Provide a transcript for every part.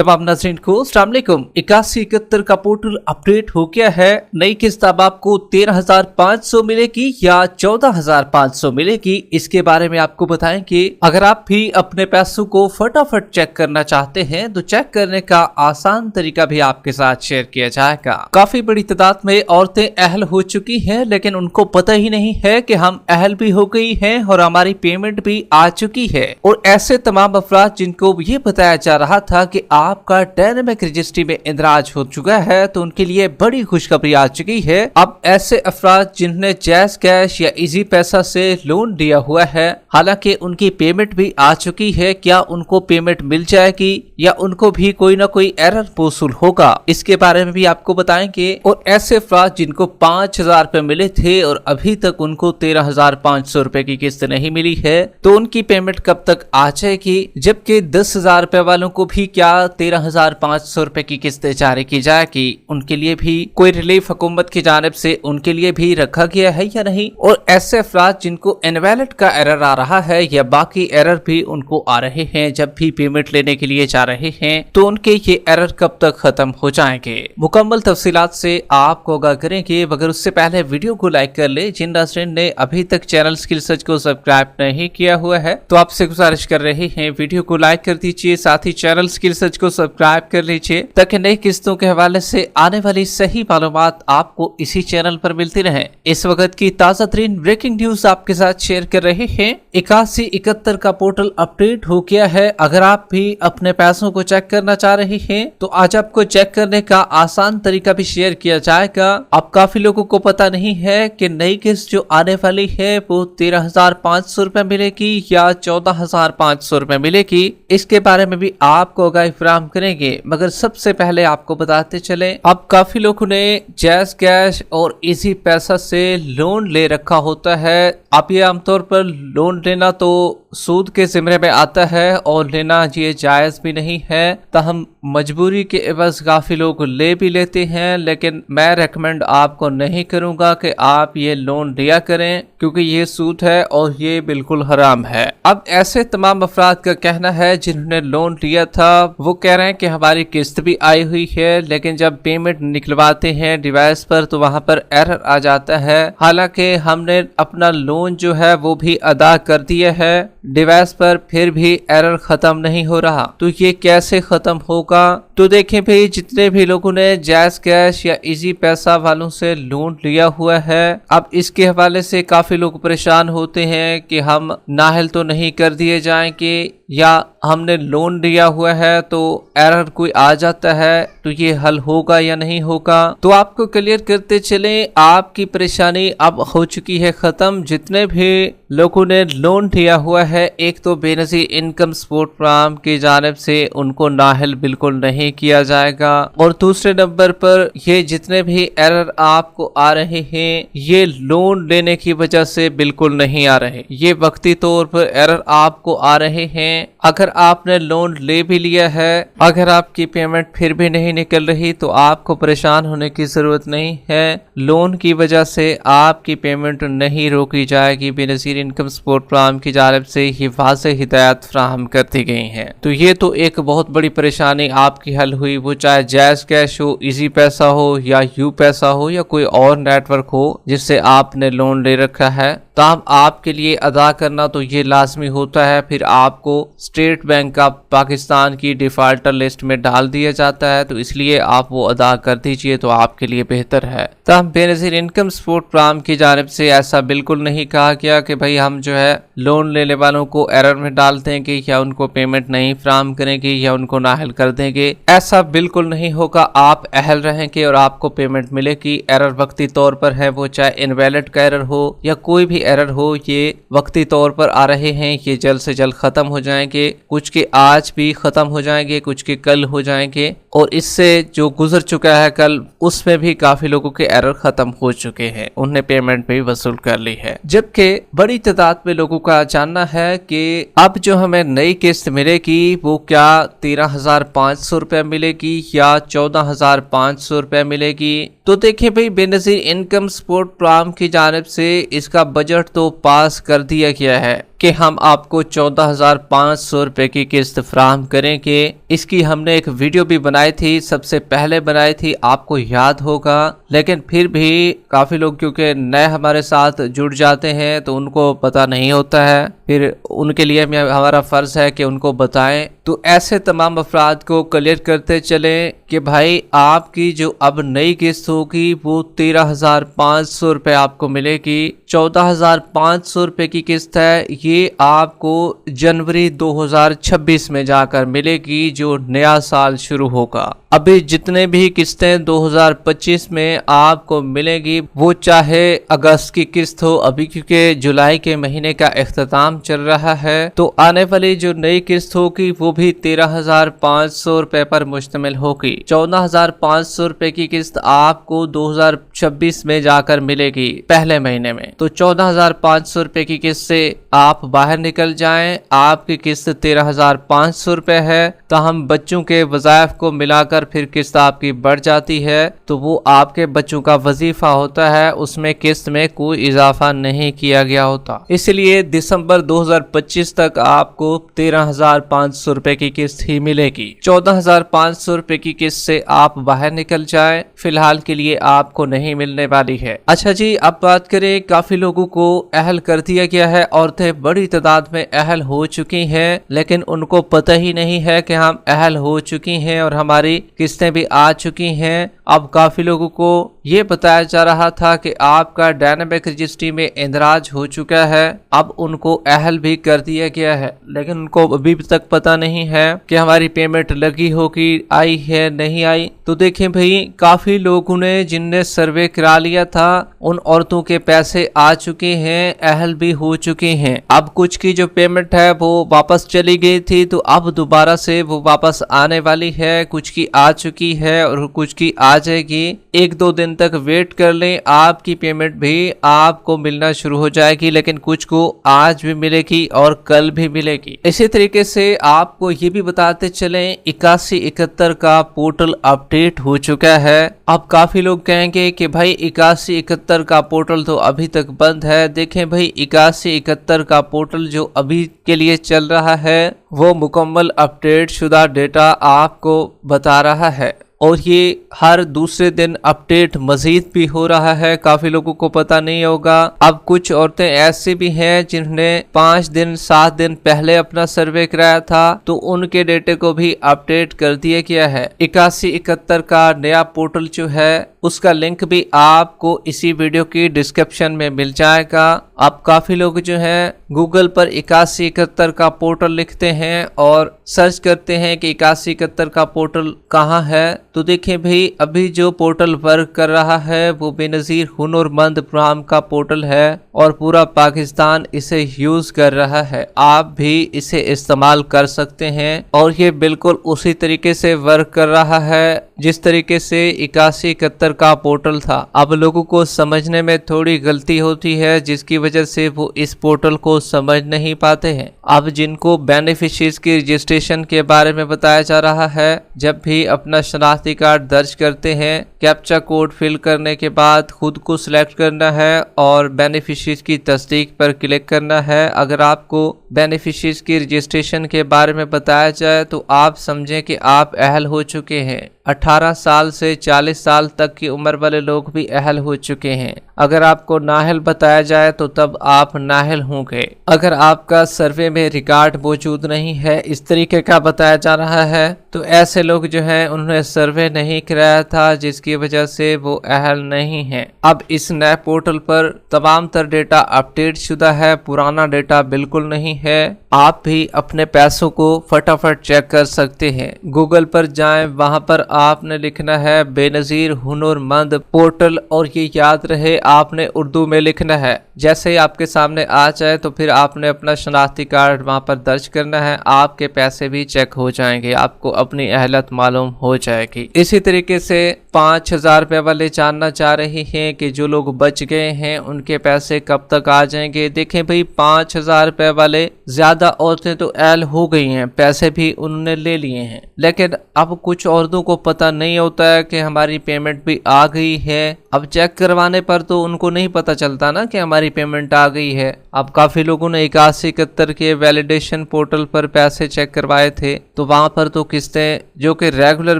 तमाम नाज़रीन को अस्सलाम वालेकुम। 8171 का पोर्टल अपडेट हो गया है। नई किस्त अब आपको 13,500 मिलेगी या 14,500 मिलेगी, इसके बारे में आपको बताएंगे। अगर आप भी अपने पैसों को फटाफट चेक करना चाहते हैं तो चेक करने का आसान तरीका भी आपके साथ शेयर किया जाएगा। काफी बड़ी तादाद में औरतें अहल हो चुकी हैं, लेकिन उनको पता ही नहीं है कि हम अहल भी हो गई हैं और हमारी पेमेंट भी आ चुकी है। और ऐसे तमाम अफराद जिनको ये बताया जा रहा था कि आपका डायनेमिक रजिस्ट्री में इंदराज हो चुका है, तो उनके लिए बड़ी खुशखबरी आ चुकी है। अब ऐसे अफराद जिन्होंने जैज़ कैश या इजी पैसा से लोन लिया हुआ है, हालांकि उनकी पेमेंट भी आ चुकी है, क्या उनको पेमेंट मिल जाएगी या उनको भी कोई ना कोई एरर वसूल होगा, इसके बारे में भी आपको बताएंगे। और ऐसे अफराद जिनको 5,000 रुपए मिले थे और अभी तक उनको 13,500 रुपए की किस्त नहीं मिली है, तो उनकी पेमेंट कब तक आ जाएगी। जबकि 10,000 रुपए वालों को भी क्या 13,500 रुपए की किस्त जारी की जाएगी, उनके लिए भी कोई रिलीफ हुकूमत की जानिब से उनके लिए भी रखा गया है या नहीं। और ऐसे अफराद जिनको इनवैलिड का एरर आ रहा है या बाकी एरर भी उनको आ रहे हैं जब भी पेमेंट लेने के लिए जा रहे हैं, तो उनके ये एरर कब तक खत्म हो जाएंगे, मुकम्मल तफसीलात से आपको आगाह करेंगे। मगर उससे पहले वीडियो को लाइक कर ले। जिन नाज़रीन ने अभी तक चैनल स्किल सर्च को सब्सक्राइब नहीं किया हुआ है तो आपसे गुजारिश कर रहे हैं वीडियो को लाइक कर दीजिए, साथ ही चैनल स्किल सर्च को सब्सक्राइब कर लीजिए ताकि नई किस्तों के हवाले से आने वाली सही मालूमात आपको इसी चैनल पर मिलती रहे। इस वक्त की ताज़ा तरीन ब्रेकिंग न्यूज आपके साथ शेयर कर रहे हैं। 8171 का पोर्टल अपडेट हो गया है। अगर आप भी अपने पैसों को चेक करना चाह रहे हैं तो आज आपको चेक करने का आसान तरीका भी शेयर किया जाएगा। अब काफी लोगों को पता नहीं है कि नई किस्त जो आने वाली है वो 13,500 रुपए मिलेगी या 14,500 रुपए मिलेगी, इसके बारे में भी आपको आगाही फराहम करेंगे। मगर सबसे पहले आपको बताते चले, अब काफी लोगों ने जैज़ कैश और इजी पैसा से लोन ले रखा होता है। अब ये आमतौर पर लोन लेना तो सूद के जिम्मे में आता है और लेना ये जायज भी नहीं है, तहम मजबूरी के एवज काफी लोग ले भी लेते हैं। लेकिन मैं रेकमेंड आपको नहीं करूंगा कि आप ये लोन लिया करें, क्योंकि ये सूद है और ये बिल्कुल हराम है। अब ऐसे तमाम अफराद का कहना है जिन्होंने लोन लिया था, वो कह रहे हैं कि हमारी किस्त भी आई हुई है, लेकिन जब पेमेंट निकलवाते हैं डिवाइस पर तो वहां पर एरर आ जाता है। हालांकि हमने अपना लोन जो है वो भी अदा कर दिया है डिवाइस पर, फिर भी एरर खत्म नहीं हो रहा, तो ये कैसे खत्म होगा। तो देखें भाई, जितने भी लोगों ने जैज़ कैश या इजी पैसा वालों से लोन लिया हुआ है, अब इसके हवाले से काफी लोग परेशान होते हैं कि हम नाहल तो नहीं कर दिए जाएंगे या हमने लोन लिया हुआ है तो एरर कोई आ जाता है, तो ये हल होगा या नहीं होगा। तो आपको क्लियर करते चले, आपकी परेशानी अब हो चुकी है खत्म। जितने भी लोगों ने लोन लिया हुआ है, एक तो बेनजीर इनकम सपोर्ट प्रोग्राम की जानिब से उनको नाहल बिल्कुल नहीं किया जाएगा, और दूसरे नंबर पर ये जितने भी एरर आपको आ रहे हैं ये लोन लेने की वजह से बिल्कुल नहीं आ रहे, ये वक्ती तौर पर एरर आपको आ रहे हैं। अगर आपने लोन ले भी लिया है, अगर आपकी पेमेंट फिर भी नहीं निकल रही तो आपको परेशान होने की जरूरत नहीं है। लोन की वजह से आपकी पेमेंट नहीं रोकी जाएगी। बेनजीर इनकम सपोर्ट प्रोग्राम की जानिब से ये वाज़ेह हिदायत फ्राहम कर दी गई हैं। तो ये तो एक बहुत बड़ी परेशानी आपकी हल हुई, वो चाहे जैज़ कैश हो, इजी पैसा हो या यू पैसा हो या कोई और नेटवर्क हो जिससे आपने लोन ले रखा है। तब आपके लिए अदा करना तो ये लाजमी होता है, फिर आपको स्टेट बैंक का पाकिस्तान की डिफॉल्टर लिस्ट में डाल दिया जाता है, तो इसलिए आप वो अदा कर दीजिए तो आपके लिए बेहतर है। तब बेनजीर इनकम सपोर्ट प्रोग्राम की जानिब से ऐसा बिल्कुल नहीं कहा गया कि भाई हम जो है लोन लेने वालों को एरर में डाल देंगे या उनको पेमेंट नहीं फ्राहम करेंगे या उनको नाहल कर देंगे, ऐसा बिल्कुल नहीं होगा। आप अहल रहेंगे और आपको पेमेंट मिलेगी। एरर वक्ती तौर पर है, वो चाहे इनवैलिड का एरर हो या कोई भी एरर हो, ये वक्ती तौर पर आ रहे हैं, ये जल्द से जल्द खत्म हो जाएंगे। कुछ के आज भी खत्म हो जाएंगे, कुछ के कल हो जाएंगे, और इससे जो गुजर चुका है कल उसमें भी काफी लोगों के एरर खत्म हो चुके हैं, उन्हें पेमेंट भी वसूल कर ली है। जबकि बड़ी तादाद में लोगों का जानना है कि अब जो हमें नई किस्त मिलेगी वो क्या 13,500 रुपए मिलेगी या 14,500 रुपए मिलेगी। तो देखिए भाई, बेनजीर इनकम सपोर्ट प्रोग्राम की जानिब से इसका बजट तो पास कर दिया गया है कि हम आपको 14,500 रुपए की किस्त फराहम करेंगे। इसकी हमने एक वीडियो भी बनाई थी, सबसे पहले बनाई थी, आपको याद होगा। लेकिन फिर भी काफी लोग क्योंकि नए हमारे साथ जुड़ जाते हैं तो उनको पता नहीं होता है, फिर उनके लिए हमारा फर्ज है कि उनको बताएं। तो ऐसे तमाम अफराद को क्लियर करते चले कि भाई आपकी जो अब नई किस्त होगी वो 13,500 रुपए आपको मिलेगी। 14,500 रुपए की किस्त है, ये आपको जनवरी 2026 में जाकर मिलेगी, जो नया साल शुरू होगा। अभी जितने भी किस्तें 2025 में आपको मिलेगी वो चाहे अगस्त की किस्त हो, अभी क्योंकि जुलाई के महीने का इख्तिताम चल रहा है, तो आने वाली जो नई किस्त होगी वो भी 13,500 रुपए पर मुश्तमिल होगी। 14,500 रुपए की किस्त आपको 2026 में जाकर मिलेगी पहले महीने में। तो 14,500 रुपए की किस्त से आप बाहर निकल जाएं। आपकी किस्त 13,500 रुपए है, तो हम बच्चों के वज़ाइफ को मिलाकर फिर किस्त आपकी बढ़ जाती है, तो वो आपके बच्चों का वजीफा होता है, उसमें किस्त में कोई इजाफा नहीं किया गया होता। इसलिए दिसंबर 2025 तक आपको 13,500 रुपए की किस्त ही मिलेगी। 14,500 रुपए की किस्त से आप बाहर निकल जाएं, फिलहाल के लिए आपको नहीं मिलने वाली है। अच्छा जी, अब बात करें, काफी लोगों को अहल कर दिया गया है, औरतें बड़ी तादाद में अहल हो चुकी हैं, लेकिन उनको पता ही नहीं है कि हम अहल हो चुकी हैं और हमारी किस्तें भी आ चुकी हैं। अब काफी लोगों को ये बताया जा रहा था कि आपका डायनामिक रजिस्ट्री में इंदराज हो चुका है, अब उनको अहल भी कर दिया गया है, लेकिन उनको अभी तक पता नहीं है कि हमारी पेमेंट लगी होगी, आई है नहीं आई। तो देखें भाई, काफी लोगों ने जिनने सर्वे करा लिया था उन औरतों के पैसे आ चुके हैं, अहल भी हो चुके हैं। अब कुछ की जो पेमेंट है वो वापस चली गई थी, तो अब दोबारा से वो वापस आने वाली है। कुछ की आ चुकी है और कुछ की आ जाएगी। 1-2 दिन तक वेट कर लें, आपकी पेमेंट भी आपको मिलना शुरू हो जाएगी, लेकिन कुछ को आज भी मिलेगी और कल भी मिलेगी। इसी तरीके से आपको ये भी बताते चलें, 8171 का पोर्टल अपडेट हो चुका है। अब काफी लोग कहेंगे कि भाई 8171 का पोर्टल तो अभी तक बंद है। देखें भाई, 8171 का पोर्टल जो अभी के लिए चल रहा है वो मुकम्मल अपडेट शुदा डेटा आपको बता रहा है, और ये हर दूसरे दिन अपडेट मजीद भी हो रहा है। काफी लोगों को पता नहीं होगा। अब कुछ औरतें ऐसी भी हैं जिन्होंने 5 दिन 7 दिन पहले अपना सर्वे कराया था, तो उनके डेटे को भी अपडेट कर दिया गया है। 8171 का नया पोर्टल जो है उसका लिंक भी आपको इसी वीडियो की डिस्क्रिप्शन में मिल जाएगा। अब काफी लोग जो हैं गूगल पर 8171 का पोर्टल लिखते हैं और सर्च करते हैं कि 8171 का पोर्टल कहाँ है। तो देखें भाई, अभी जो पोर्टल वर्क कर रहा है वो बेनज़ीर हुनरमंद प्रोग्राम का पोर्टल है और पूरा पाकिस्तान इसे यूज कर रहा है। आप भी इसे इस्तेमाल कर सकते हैं और ये बिल्कुल उसी तरीके से वर्क कर रहा है जिस तरीके से 8171 का पोर्टल था। अब लोगों को समझने में थोड़ी गलती होती है, जिसकी वजह से वो इस पोर्टल को समझ नहीं पाते हैं। अब जिनको बेनिफिशियरीज की रजिस्ट्रेशन के बारे में बताया जा रहा है, जब भी अपना शनाख्ती कार्ड दर्ज करते हैं, कैप्चा कोड फिल करने के बाद खुद को सिलेक्ट करना है और बेनिफिशियरीज की तस्दीक पर क्लिक करना है। अगर आपको बेनिफिशियरीज की रजिस्ट्रेशन के बारे में बताया जाए तो आप समझें कि आप अहल हो चुके हैं। 18 साल से 40 साल तक की उम्र वाले लोग भी अहल हो चुके हैं। अगर आपको नाहल बताया जाए तो तब आप नाहल होंगे। अगर आपका सर्वे में रिकॉर्ड मौजूद नहीं है, इस तरीके का बताया जा रहा है, तो ऐसे लोग जो हैं उन्होंने सर्वे नहीं कराया था, जिसकी वजह से वो अहल नहीं हैं। अब इस नए पोर्टल पर तमाम तर डेटा अपडेट शुदा है, पुराना डेटा बिल्कुल नहीं है। आप भी अपने पैसों को फटाफट चेक कर सकते हैं। गूगल पर जाएं, वहां पर आपने लिखना है बेनज़ीर हुनरमंद पोर्टल, और ये याद रहे आपने उर्दू में लिखना है। जैसे ही आपके सामने आ जाए तो फिर आपने अपना शनाख्ती कार्ड वहां पर दर्ज करना है, आपके पैसे भी चेक हो जाएंगे, आपको अपनी अहलियत मालूम हो जाएगी। इसी तरीके से 5,000 रुपए वाले जानना चाह रहे हैं कि जो लोग बच गए हैं उनके पैसे कब तक आ जाएंगे। देखें भाई, 5,000 रुपए वाले ज्यादा औरतें तो अहल हो गई हैं, पैसे भी उन्होंने ले लिए हैं, लेकिन अब कुछ औरतों को पता पता नहीं होता है कि हमारी पेमेंट भी आ गई है। अब चेक करवाने पर तो उनको नहीं पता चलता ना कि हमारी पेमेंट आ गई है। अब काफी लोगों ने 8171 के वैलिडेशन पोर्टल पर पैसे चेक करवाए थे, तो वहां पर तो किस्तें जो कि रेगुलर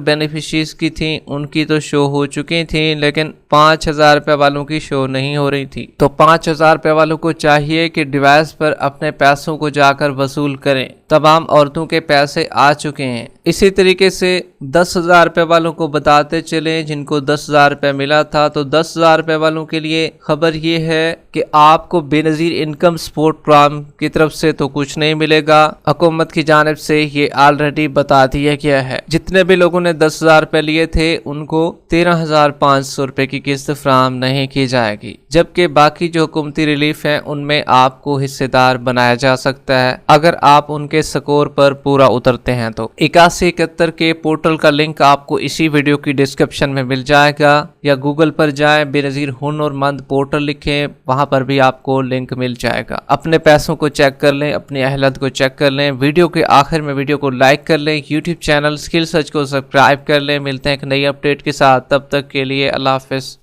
बेनिफिशियरीज की थी उनकी तो शो हो चुकी थी, लेकिन 5000 रुपए वालों की शो नहीं हो रही थी। तो 5000 रुपए वालों को चाहिए कि डिवाइस पर अपने पैसों को जाकर वसूल करें। तमाम औरतों के पैसे आ चुके हैं। इसी तरीके से 10,000 रुपए वालों को बताते चले जिनको 10,000 रुपए मिला था, तो 10,000 रुपए वालों के लिए खबर ये है कि आपको बेनजीर इनकम सपोर्ट प्रोग्राम की तरफ से तो कुछ नहीं मिलेगा। हुकूमत की जानिब से ये ऑलरेडी बता दिया गया है। जितने भी लोगों ने 10,000 रुपए लिए थे उनको 13,500 रुपए की किस्त फराहम नहीं की जाएगी, जबकि बाकी जो हुकूमती रिलीफ है उनमें आपको हिस्सेदार बनाया जा सकता है अगर आप उनके स्कोर पर पूरा उतरते हैं। तो 8171 के पोर्टल का लिंक आपको इसी वीडियो की डिस्क्रिप्शन में मिल जाएगा, या गूगल पर जाएं, बेनजीर हुनरमंद पोर्टल लिखें, वहां पर भी आपको लिंक मिल जाएगा। अपने पैसों को चेक कर लें, अपनी अहलियत को चेक कर लें। वीडियो के आखिर में वीडियो को लाइक कर लें, यूट्यूब चैनल स्किल सर्च को सब्सक्राइब कर लें। मिलते हैं एक नई अपडेट के साथ, तब तक के लिए अल्लाह हाफिज।